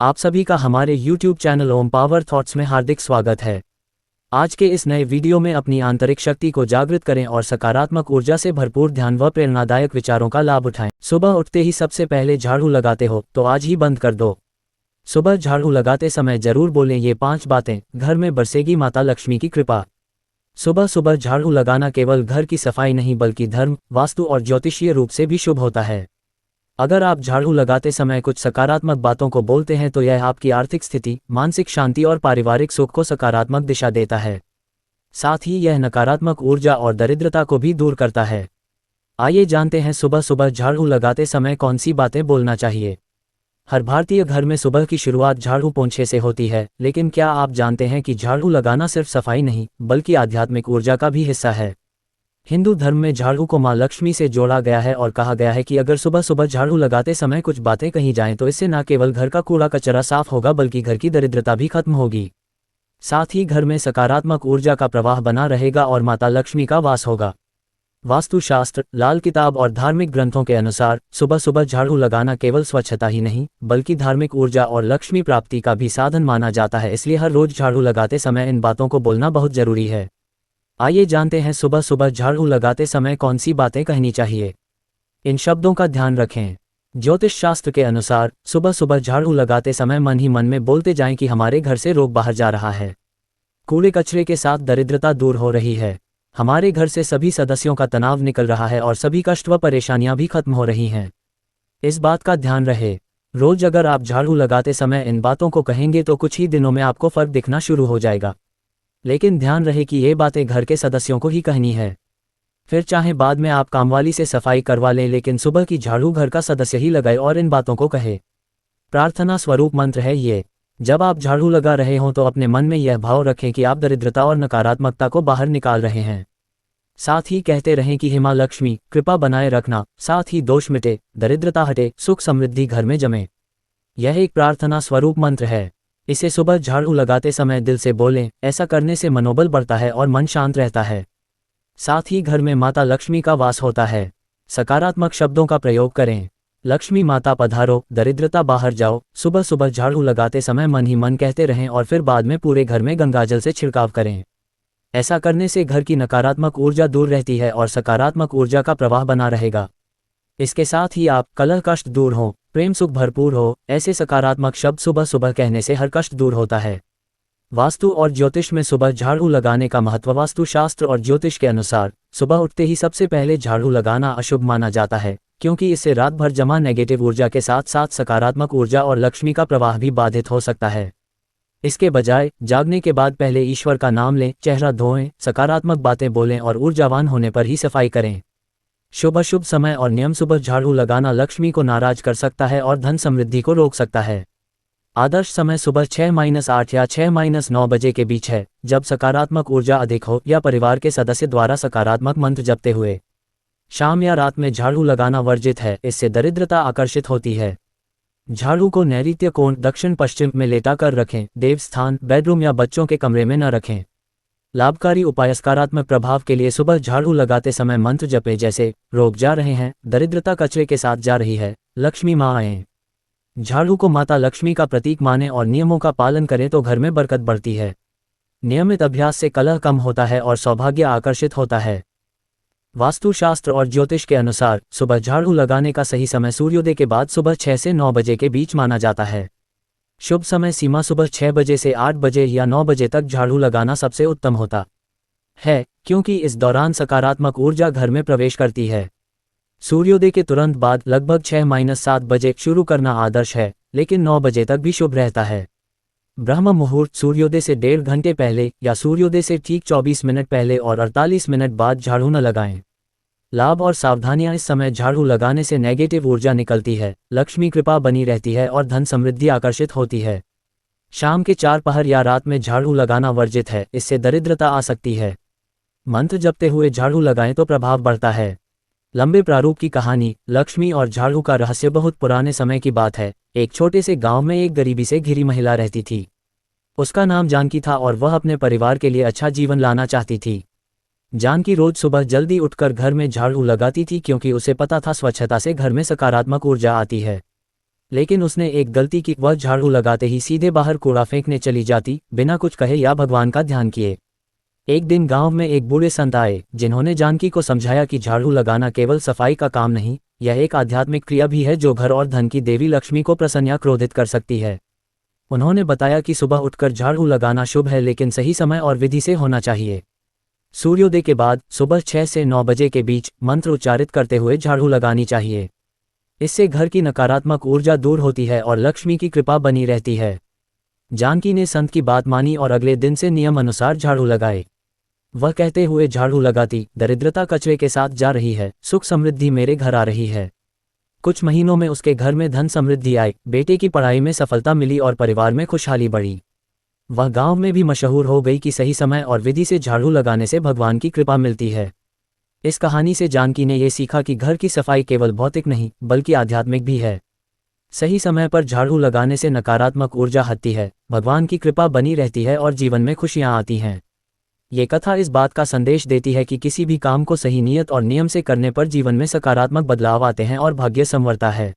आप सभी का हमारे YouTube चैनल ओम पावर थॉट्स में हार्दिक स्वागत है। आज के इस नए वीडियो में अपनी आंतरिक शक्ति को जागृत करें और सकारात्मक ऊर्जा से भरपूर ध्यान व प्रेरणादायक विचारों का लाभ उठाएं। सुबह उठते ही सबसे पहले झाड़ू लगाते हो तो आज ही बंद कर दो। सुबह झाड़ू लगाते समय जरूर बोलें ये 5 बातें, घर में बरसेगी माता लक्ष्मी की कृपा। सुबह सुबह झाड़ू लगाना केवल घर की सफाई नहीं बल्कि धर्म, वास्तु और ज्योतिषीय रूप से भी शुभ होता है। अगर आप झाड़ू लगाते समय कुछ सकारात्मक बातों को बोलते हैं तो यह आपकी आर्थिक स्थिति, मानसिक शांति और पारिवारिक सुख को सकारात्मक दिशा देता है। साथ ही यह नकारात्मक ऊर्जा और दरिद्रता को भी दूर करता है। आइए जानते हैं सुबह सुबह झाड़ू लगाते समय कौन सी बातें बोलना चाहिए। हर भारतीय घर में सुबह की शुरुआत झाड़ू पोंछे से होती है, लेकिन क्या आप जानते हैं कि झाड़ू लगाना सिर्फ सफाई नहीं बल्कि आध्यात्मिक ऊर्जा का भी हिस्सा है। हिंदू धर्म में झाड़ू को मां लक्ष्मी से जोड़ा गया है और कहा गया है कि अगर सुबह सुबह झाड़ू लगाते समय कुछ बातें कही जाएं तो इससे न केवल घर का कूड़ा कचरा साफ होगा बल्कि घर की दरिद्रता भी खत्म होगी। साथ ही घर में सकारात्मक ऊर्जा का प्रवाह बना रहेगा और माता लक्ष्मी का वास होगा। वास्तुशास्त्र, लाल किताब और धार्मिक ग्रंथों के अनुसार सुबह सुबह झाड़ू लगाना केवल स्वच्छता ही नहीं बल्कि धार्मिक ऊर्जा और लक्ष्मी प्राप्ति का भी साधन माना जाता है। इसलिए हर रोज झाड़ू लगाते समय इन बातों को बोलना बहुत जरूरी है। आइए जानते हैं सुबह सुबह झाड़ू लगाते समय कौन सी बातें कहनी चाहिए। इन शब्दों का ध्यान रखें। ज्योतिष शास्त्र के अनुसार सुबह सुबह झाड़ू लगाते समय मन ही मन में बोलते जाएं कि हमारे घर से रोग बाहर जा रहा है, कूड़े कचरे के साथ दरिद्रता दूर हो रही है, हमारे घर से सभी सदस्यों का तनाव निकल रहा है और सभी कष्ट व परेशानियां भी खत्म हो रही हैं। इस बात का ध्यान रहे। रोज अगर आप झाड़ू लगाते समय इन बातों को कहेंगे तो कुछ ही दिनों में आपको फर्क दिखना शुरू हो जाएगा। लेकिन ध्यान रहे कि ये बातें घर के सदस्यों को ही कहनी है। फिर चाहे बाद में आप कामवाली से सफाई करवा लें, लेकिन सुबह की झाड़ू घर का सदस्य ही लगाए और इन बातों को कहे। प्रार्थना स्वरूप मंत्र है ये। जब आप झाड़ू लगा रहे हों तो अपने मन में यह भाव रखें कि आप दरिद्रता और नकारात्मकता को बाहर निकाल रहे हैं। साथ ही कहते रहें कि हे मां लक्ष्मी कृपा बनाए रखना, साथ ही दोष मिटे, दरिद्रता हटे, सुख समृद्धि घर में जमे। यह एक प्रार्थना स्वरूप मंत्र है। इसे सुबह झाड़ू लगाते समय दिल से बोलें। ऐसा करने से मनोबल बढ़ता है और मन शांत रहता है। साथ ही घर में माता लक्ष्मी का वास होता है। सकारात्मक शब्दों का प्रयोग करें। लक्ष्मी माता पधारो, दरिद्रता बाहर जाओ। सुबह सुबह झाड़ू लगाते समय मन ही मन कहते रहें और फिर बाद में पूरे घर में गंगाजल से छिड़काव करें। ऐसा करने से घर की नकारात्मक ऊर्जा दूर रहती है और सकारात्मक ऊर्जा का प्रवाह बना रहेगा। इसके साथ ही आप कलह कष्ट दूर हो, प्रेम सुख भरपूर हो, ऐसे सकारात्मक शब्द सुबह सुबह कहने से हर कष्ट दूर होता है। वास्तु और ज्योतिष में सुबह झाड़ू लगाने का महत्व। वास्तु शास्त्र और ज्योतिष के अनुसार सुबह उठते ही सबसे पहले झाड़ू लगाना अशुभ माना जाता है, क्योंकि इससे रात भर जमा नेगेटिव ऊर्जा के साथ साथ सकारात्मक ऊर्जा और लक्ष्मी का प्रवाह भी बाधित हो सकता है। इसके बजाय जागने के बाद पहले ईश्वर का नाम लें, चेहरा धोएं, सकारात्मक बातें बोलें और ऊर्जावान होने पर ही सफाई करें। शुभ अशुभ समय और नियम। सुबह झाड़ू लगाना लक्ष्मी को नाराज कर सकता है और धन समृद्धि को रोक सकता है। आदर्श समय सुबह 6-8 या 6-9 बजे के बीच है, जब सकारात्मक ऊर्जा अधिक हो या परिवार के सदस्य द्वारा सकारात्मक मंत्र जपते हुए। शाम या रात में झाड़ू लगाना वर्जित है, इससे दरिद्रता आकर्षित होती है। झाड़ू को नैऋत्य कोण दक्षिण पश्चिम में लेटा कर रखें। देवस्थान, बेडरूम या बच्चों के कमरे में न रखें। लाभकारी उपाय। सकारात्मक प्रभाव के लिए सुबह झाड़ू लगाते समय मंत्र जपें, जैसे रोग जा रहे हैं, दरिद्रता कचरे के साथ जा रही है, लक्ष्मी मां आएं। झाड़ू को माता लक्ष्मी का प्रतीक मानें और नियमों का पालन करें तो घर में बरकत बढ़ती है। नियमित अभ्यास से कलह कम होता है और सौभाग्य आकर्षित होता है। वास्तुशास्त्र और ज्योतिष के अनुसार सुबह झाड़ू लगाने का सही समय सूर्योदय के बाद सुबह 6 से 9 बजे के बीच माना जाता है। शुभ समय सीमा सुबह 6 बजे से 8 बजे या 9 बजे तक झाड़ू लगाना सबसे उत्तम होता है, क्योंकि इस दौरान सकारात्मक ऊर्जा घर में प्रवेश करती है। सूर्योदय के तुरंत बाद लगभग 6-7 बजे शुरू करना आदर्श है, लेकिन 9 बजे तक भी शुभ रहता है। ब्रह्म मुहूर्त सूर्योदय से 1.5 घंटे पहले या सूर्योदय से ठीक 24 मिनट पहले और 48 मिनट बाद झाड़ू न लगाएं। लाभ और सावधानियां। इस समय झाड़ू लगाने से नेगेटिव ऊर्जा निकलती है, लक्ष्मी कृपा बनी रहती है और धन समृद्धि आकर्षित होती है। शाम के 4 पहर या रात में झाड़ू लगाना वर्जित है, इससे दरिद्रता आ सकती है। मंत्र जपते हुए झाड़ू लगाएं तो प्रभाव बढ़ता है। लंबे प्रारूप की कहानी। लक्ष्मी और झाड़ू का रहस्य बहुत पुराने समय की बात है। एक छोटे से गांव में एक गरीबी से घिरी महिला रहती थी। उसका नाम जानकी था और वह अपने परिवार के लिए अच्छा जीवन लाना चाहती थी। जानकी रोज सुबह जल्दी उठकर घर में झाड़ू लगाती थी, क्योंकि उसे पता था स्वच्छता से घर में सकारात्मक ऊर्जा आती है। लेकिन उसने एक गलती की, वह झाड़ू लगाते ही सीधे बाहर कूड़ा फेंकने चली जाती, बिना कुछ कहे या भगवान का ध्यान किए। एक दिन गांव में एक बूढ़े संत आए, जिन्होंने जानकी को समझाया कि झाड़ू लगाना केवल सफाई का काम नहीं, यह एक आध्यात्मिक क्रिया भी है जो घर और धन की देवी लक्ष्मी को प्रसन्न या क्रोधित कर सकती है। उन्होंने बताया कि सुबह उठकर झाड़ू लगाना शुभ है, लेकिन सही समय और विधि से होना चाहिए। सूर्योदय के बाद सुबह 6 से 9 बजे के बीच मंत्र उच्चारित करते हुए झाड़ू लगानी चाहिए। इससे घर की नकारात्मक ऊर्जा दूर होती है और लक्ष्मी की कृपा बनी रहती है। जानकी ने संत की बात मानी और अगले दिन से नियम अनुसार झाड़ू लगाए। वह कहते हुए झाड़ू लगाती, दरिद्रता कचरे के साथ जा रही है, सुख समृद्धि मेरे घर आ रही है। कुछ महीनों में उसके घर में धन समृद्धि आई, बेटे की पढ़ाई में सफलता मिली और परिवार में खुशहाली बढ़ी। वह गांव में भी मशहूर हो गई कि सही समय और विधि से झाड़ू लगाने से भगवान की कृपा मिलती है। इस कहानी से जानकी ने ये सीखा कि घर की सफाई केवल भौतिक नहीं बल्कि आध्यात्मिक भी है। सही समय पर झाड़ू लगाने से नकारात्मक ऊर्जा हटती है, भगवान की कृपा बनी रहती है और जीवन में खुशियां आती हैं। ये कथा इस बात का संदेश देती है कि किसी भी काम को सही नियत और नियम से करने पर जीवन में सकारात्मक बदलाव आते हैं और भाग्य संवरता है।